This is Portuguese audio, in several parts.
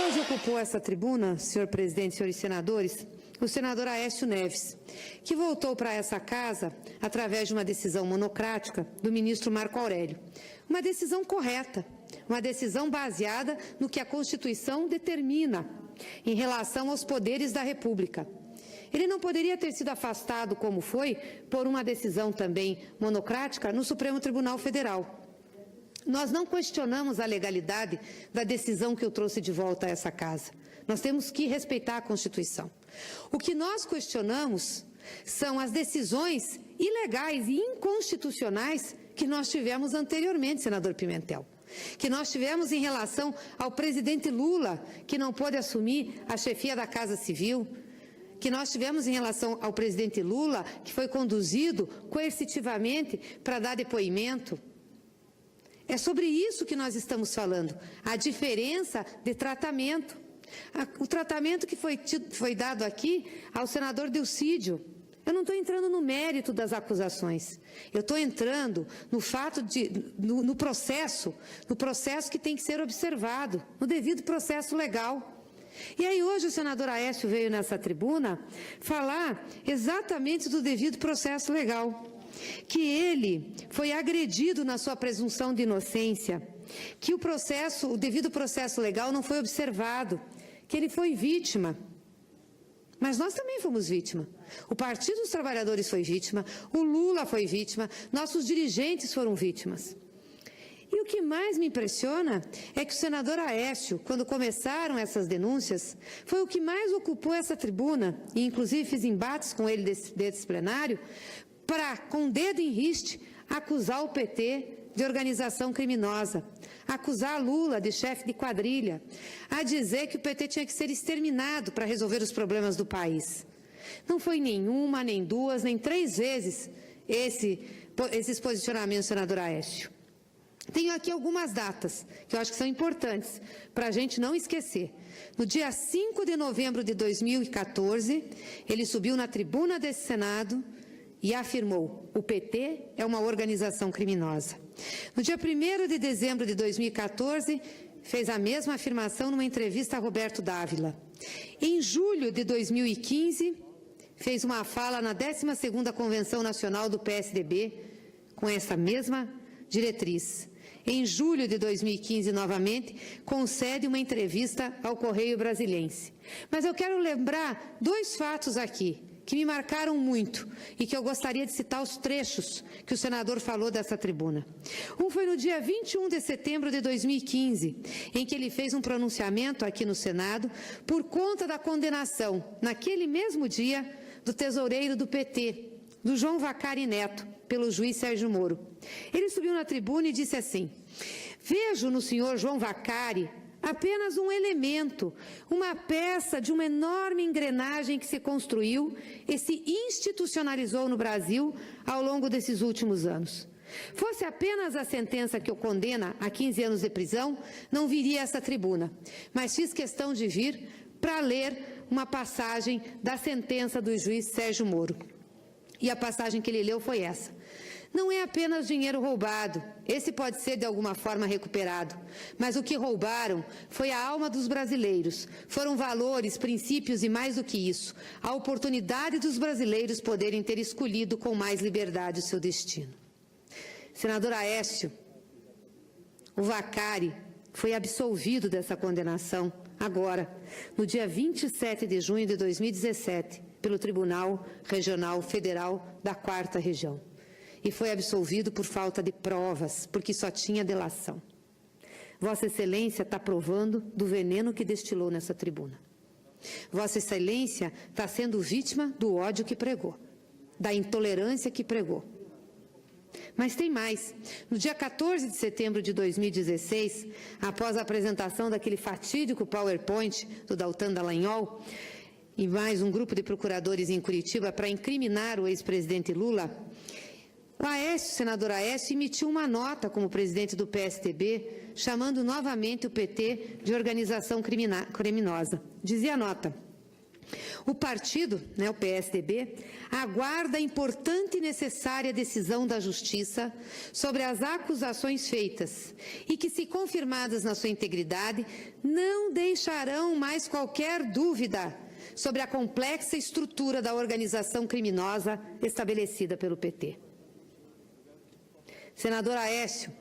hoje ocupou essa tribuna, senhor presidente, senhores senadores, o senador Aécio Neves, que voltou para essa casa através de uma decisão monocrática do ministro Marco Aurélio. Uma decisão correta, uma decisão baseada no que a Constituição determina em relação aos poderes da República. Ele não poderia ter sido afastado, como foi, por uma decisão também monocrática no Supremo Tribunal Federal. Nós não questionamos a legalidade da decisão que eu trouxe de volta a essa casa. Nós temos que respeitar a Constituição. O que nós questionamos são as decisões ilegais e inconstitucionais que nós tivemos anteriormente, senador Pimentel. Que nós tivemos em relação ao presidente Lula, que não pôde assumir a chefia da Casa Civil, que nós tivemos em relação ao presidente Lula, que foi conduzido coercitivamente para dar depoimento. É sobre isso que nós estamos falando, a diferença de tratamento. O tratamento que foi dado aqui ao senador Delcídio. Eu não estou entrando no mérito das acusações, eu estou entrando no fato no processo que tem que ser observado, no devido processo legal. E aí hoje o senador Aécio veio nessa tribuna falar exatamente do devido processo legal. Que ele foi agredido na sua presunção de inocência, que o devido processo legal não foi observado, que ele foi vítima. Mas nós também fomos vítima. O Partido dos Trabalhadores foi vítima, o Lula foi vítima, nossos dirigentes foram vítimas. E o que mais me impressiona é que o senador Aécio, quando começaram essas denúncias, foi o que mais ocupou essa tribuna, e inclusive fiz embates com ele desse plenário, para, com o dedo em riste, acusar o PT de organização criminosa, acusar Lula de chefe de quadrilha, a dizer que o PT tinha que ser exterminado para resolver os problemas do país. Não foi nenhuma, nem duas, nem três vezes esses posicionamentos, senador Aécio. Tenho aqui algumas datas que eu acho que são importantes para a gente não esquecer. No dia 5 de novembro de 2014, ele subiu na tribuna desse Senado e afirmou: o PT é uma organização criminosa. No dia 1º de dezembro de 2014, fez a mesma afirmação numa entrevista a Roberto Dávila. Em julho de 2015, fez uma fala na 12ª Convenção Nacional do PSDB, com essa mesma diretriz. Em julho de 2015, novamente, concede uma entrevista ao Correio Brasiliense. Mas eu quero lembrar dois fatos aqui, que me marcaram muito e que eu gostaria de citar os trechos que o senador falou dessa tribuna. Um foi no dia 21 de setembro de 2015, em que ele fez um pronunciamento aqui no Senado por conta da condenação, naquele mesmo dia, do tesoureiro do PT, do João Vacari Neto, pelo juiz Sérgio Moro. Ele subiu na tribuna e disse assim: vejo no senhor João Vacari apenas um elemento, uma peça de uma enorme engrenagem que se construiu e se institucionalizou no Brasil ao longo desses últimos anos. Fosse apenas a sentença que o condena a 15 anos de prisão, não viria a essa tribuna, mas fiz questão de vir para ler uma passagem da sentença do juiz Sérgio Moro. E a passagem que ele leu foi essa: não é apenas dinheiro roubado, esse pode ser de alguma forma recuperado, mas o que roubaram foi a alma dos brasileiros, foram valores, princípios e mais do que isso, a oportunidade dos brasileiros poderem ter escolhido com mais liberdade o seu destino. Senador Aécio, o Vacari foi absolvido dessa condenação agora, no dia 27 de junho de 2017, pelo Tribunal Regional Federal da 4ª Região. E foi absolvido por falta de provas, porque só tinha delação. Vossa Excelência está provando do veneno que destilou nessa tribuna. Vossa Excelência está sendo vítima do ódio que pregou, da intolerância que pregou. Mas tem mais. No dia 14 de setembro de 2016, após a apresentação daquele fatídico PowerPoint do Daltan Dallagnol e mais um grupo de procuradores em Curitiba para incriminar o ex-presidente Lula, o senador Aécio emitiu uma nota como presidente do PSDB, chamando novamente o PT de organização criminosa. Dizia a nota: O partido, o PSDB, aguarda a importante e necessária decisão da Justiça sobre as acusações feitas e que, se confirmadas na sua integridade, não deixarão mais qualquer dúvida sobre a complexa estrutura da organização criminosa estabelecida pelo PT. Senador Aécio,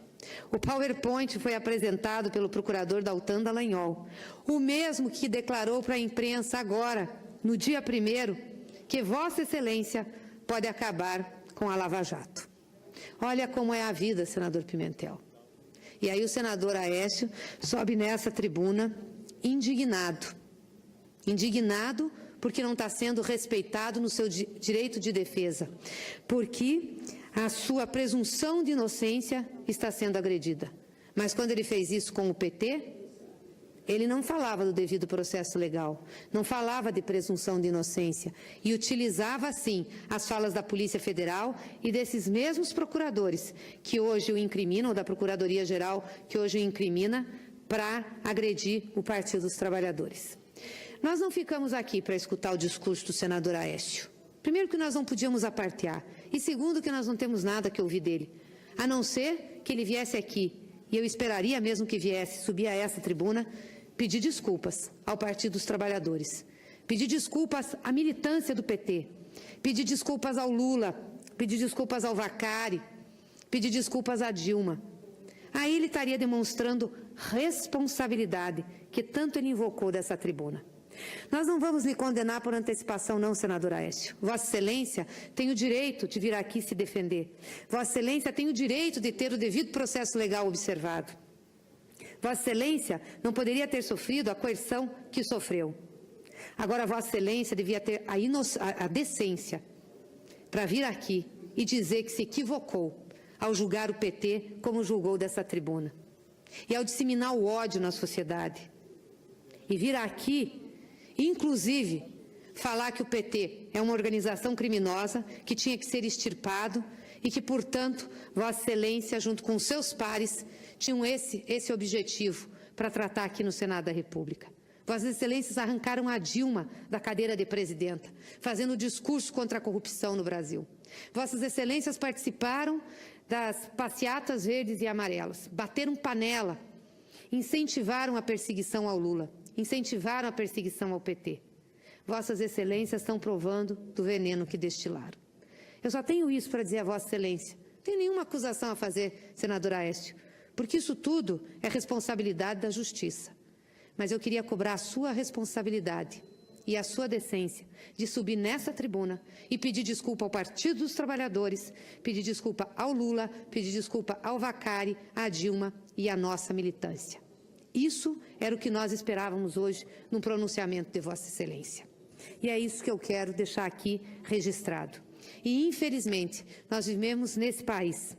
o PowerPoint foi apresentado pelo procurador Daltan Dallagnol, o mesmo que declarou para a imprensa agora, no dia 1º, que Vossa Excelência pode acabar com a Lava Jato. Olha como é a vida, senador Pimentel. E aí o senador Aécio sobe nessa tribuna indignado. Indignado porque não está sendo respeitado no seu direito de defesa, porque a sua presunção de inocência está sendo agredida. Mas quando ele fez isso com o PT, ele não falava do devido processo legal, não falava de presunção de inocência e utilizava, sim, as falas da Polícia Federal e desses mesmos procuradores que hoje o incriminam, ou da Procuradoria-Geral que hoje o incrimina, para agredir o Partido dos Trabalhadores. Nós não ficamos aqui para escutar o discurso do senador Aécio. Primeiro, que nós não podíamos apartear. E segundo, que nós não temos nada que ouvir dele, a não ser que ele viesse aqui, e eu esperaria mesmo que viesse, subir a essa tribuna, pedir desculpas ao Partido dos Trabalhadores, pedir desculpas à militância do PT, pedir desculpas ao Lula, pedir desculpas ao Vacari, pedir desculpas à Dilma. Aí ele estaria demonstrando responsabilidade, que tanto ele invocou dessa tribuna. Nós não vamos lhe condenar por antecipação, não, senador Aécio. Vossa Excelência tem o direito de vir aqui se defender. Vossa Excelência tem o direito de ter o devido processo legal observado. Vossa Excelência não poderia ter sofrido a coerção que sofreu. Agora, Vossa Excelência devia ter a decência para vir aqui e dizer que se equivocou ao julgar o PT como julgou dessa tribuna. E ao disseminar o ódio na sociedade. E vir aqui, inclusive, falar que o PT é uma organização criminosa, que tinha que ser extirpado e que, portanto, Vossa Excelência, junto com seus pares, tinham esse objetivo para tratar aqui no Senado da República. Vossas Excelências arrancaram a Dilma da cadeira de presidenta, fazendo discurso contra a corrupção no Brasil. Vossas Excelências participaram das passeatas verdes e amarelas, bateram panela, incentivaram a perseguição ao Lula, incentivaram a perseguição ao PT. Vossas Excelências estão provando do veneno que destilaram. Eu só tenho isso para dizer a Vossa Excelência. Não tenho nenhuma acusação a fazer, senador Aécio, porque isso tudo é responsabilidade da Justiça. Mas eu queria cobrar a sua responsabilidade e a sua decência de subir nessa tribuna e pedir desculpa ao Partido dos Trabalhadores, pedir desculpa ao Lula, pedir desculpa ao Vacari, à Dilma e à nossa militância. Isso era o que nós esperávamos hoje num pronunciamento de Vossa Excelência. E é isso que eu quero deixar aqui registrado. E, infelizmente, nós vivemos nesse país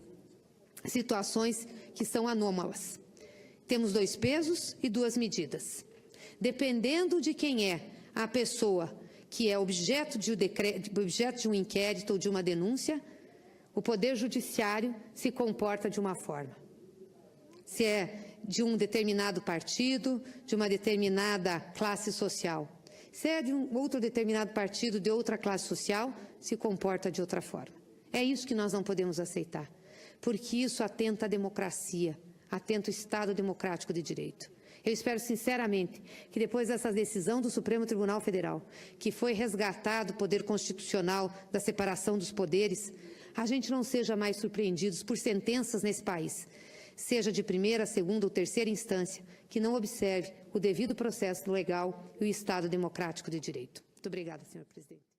situações que são anômalas. Temos 2 pesos e 2 medidas. Dependendo de quem é a pessoa que é objeto de um inquérito ou de uma denúncia, o Poder Judiciário se comporta de uma forma. Se é de um determinado partido, de uma determinada classe social. Se é de um outro determinado partido, de outra classe social, se comporta de outra forma. É isso que nós não podemos aceitar, porque isso atenta à democracia, atenta ao Estado democrático de direito. Eu espero sinceramente que depois dessa decisão do Supremo Tribunal Federal, que foi resgatado o poder constitucional da separação dos poderes, a gente não seja mais surpreendidos por sentenças nesse país, seja de primeira, segunda ou terceira instância, que não observe o devido processo legal e o Estado democrático de direito. Muito obrigada, senhor presidente.